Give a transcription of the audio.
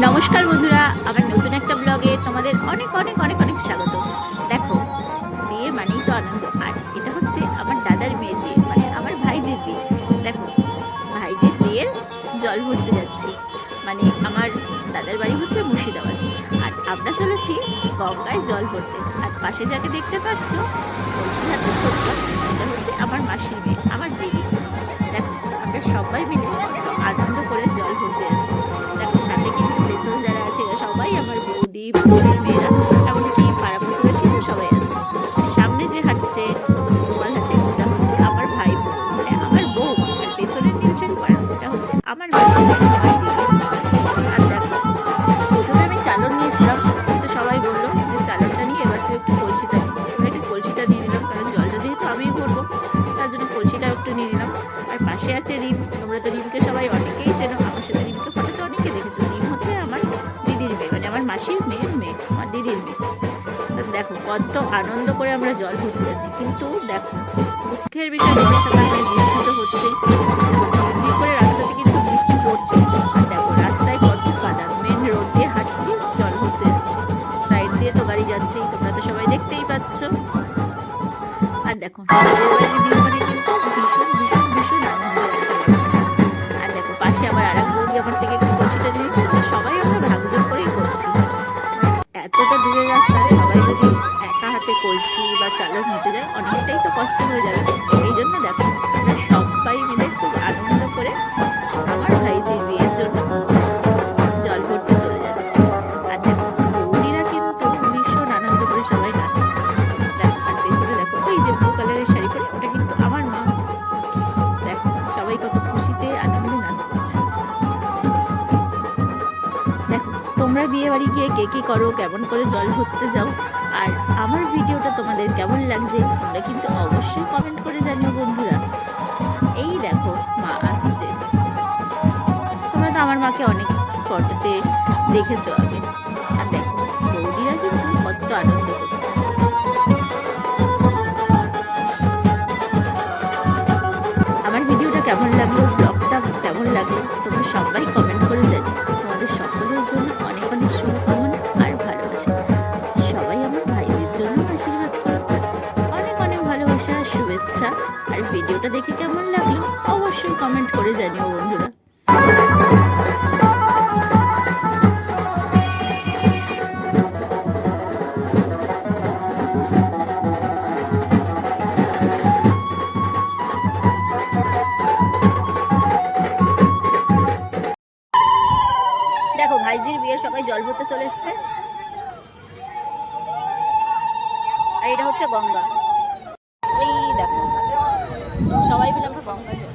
নমস্কার বন্ধুরা, আমার নতুন একটা ব্লগে তোমাদের অনেক অনেক অনেক অনেক স্বাগত। দেখো, বিয়ে মানেই তো আনন্দ, আর এটা হচ্ছে আমার দাদার মেয়ের বিয়ে, মানে আমার ভাইজির বিয়ে। দেখো, ভাইজির বিয়ের জল ভরতে যাচ্ছি, মানে আমার দাদার বাড়ি হচ্ছে মুর্শিদাবাদ, আর আমরা চলেছি গঙ্গায় জল ভরতে। আর পাশে যাকে দেখতে পাচ্ছ, কলসিহাটে ছোট্ট, এটা হচ্ছে আমার মাসির মেয়ে, আমার দিদি। দেখো, আমরা সবাই মিলে কত আনন্দ করে জল ভরতে যাচ্ছি। দেখো, সাথে কিন্তু পেছন যারা আছে এরা সবাই আমার বৌদি বৌদির মেয়েরা, এমনকি পাড়া প্রতিবেশীরা সবাই আছে। আর সামনে যে হাঁটছে রুমাল হাতে, ওটা হচ্ছে আমার ভাই বোন, মানে আমার বউ। আর পেছনের নীলচেন পাড়া, ওটা হচ্ছে আমার মাসি, আমার দিদি। আর দেখো, প্রথমে আমি চালন নিয়েছিলাম, তো সবাই বললো যে চালনটা নিয়ে এবার তুই একটু কলসিটা নিই। একটু কলসিটা নিয়ে নিলাম, কারণ জলটা যেহেতু আমিই ভরবো, তার জন্য কলসিটাও একটু নিয়ে নিলাম। আর পাশে আছে রিম, তোমরা তো রিমকে সবাই অনেকেই চেনো, আমার সাথে রিমকে ফটোতে অনেকে দেখেছো। রিম হচ্ছে আমার দিদির মেয়ে, মানে আমার মাসির মেয়ের মেয়ে, আমার দিদির মেয়ে। তো দেখো, কত আনন্দ করে আমরা জল ভরতে যাচ্ছি। কিন্তু দেখো, দুঃখের বিষয়, বর্ষাকাল মানে বৃষ্টি তো হচ্ছেই, ঝিরঝির করে রাস্তাতে কিন্তু বৃষ্টি পড়ছে। আর দেখো, রাস্তায় কত কাদা, মেন রোড দিয়ে হাঁটছি, জল ভরতে যাচ্ছি, সাইড দিয়ে তো গাড়ি যাচ্ছেই, তোমরা তো সবাই দেখতেই পাচ্ছ। আর দেখো, মানে কিন্তু ভীষণ ভীষণ ভীষণ আনন্দ একটা ব্যাপার। আর দেখো, পাশে আবার আর এক বৌদি আমার থেকে একটু কলসিটা নিয়েছে, মানে সবাই আমরা ভাগযোগ করেই করছি। এতটা দূরের রাস্তা, সবাই যদি একা হাতে কলসি বা চালক নিতে যায়, অনেকটাই তো কষ্ট হয়ে যাবে। এই জন্য দেখো, আমরা সবাই মিলে খুব আনন্দ করে আমার ভাইজির বিয়ের জন্য জল ভরতে চলে যাচ্ছি। আর দেখো, বৌদিরা কিন্তু ভীষণ আনন্দ করে সবাই নাচছে। দেখো, আর পেছনে দেখো, ওই যে ব্লু কালারের শাড়ি পরে, ওটা কিন্তু আমার মা। দেখো, সবাই কত খুশিতে আনন্দে নাচ করছে। দেখো, তোমরা বিয়ে বাড়ি গিয়ে কে কি করো, কেমন করে জল ভরতে যাও, আর আমার ভিডিওটা তোমাদের কেমন লাগছে, তোমরা কিন্তু অবশ্যই কমেন্ট করে জানিও বন্ধুরা। এই দেখো, মা আসছে। তোমরা তো আমার মাকে অনেক ফটোতে দেখেছো আগে। আর দেখো, বৌদিরা কিন্তু কত আনন্দ করছে। আমার ভিডিওটা কেমন লাগলো, ব্লগটা কেমন লাগলো, তোমরা সবাই কমেন্ট করে জানিও। তোমাদের সকলের জন্য অনেক অনেক শুভকামনা আর ভালোবাসা। সবাই আমার ভাইদের জন্য আশীর্বাদ করো। অনেক অনেক ভালোবাসা আর শুভেচ্ছা। আর ভিডিওটা দেখে কেমন লাগলো অবশ্যই কমেন্ট করে জানিও বন্ধুরা। দেখো, ভাইজির বিয়ে সবাই জল ভরতে চলে এসছে, আর এটা হচ্ছে গঙ্গা। এই দেখো, সবাই মিলে আমরা গঙ্গা জল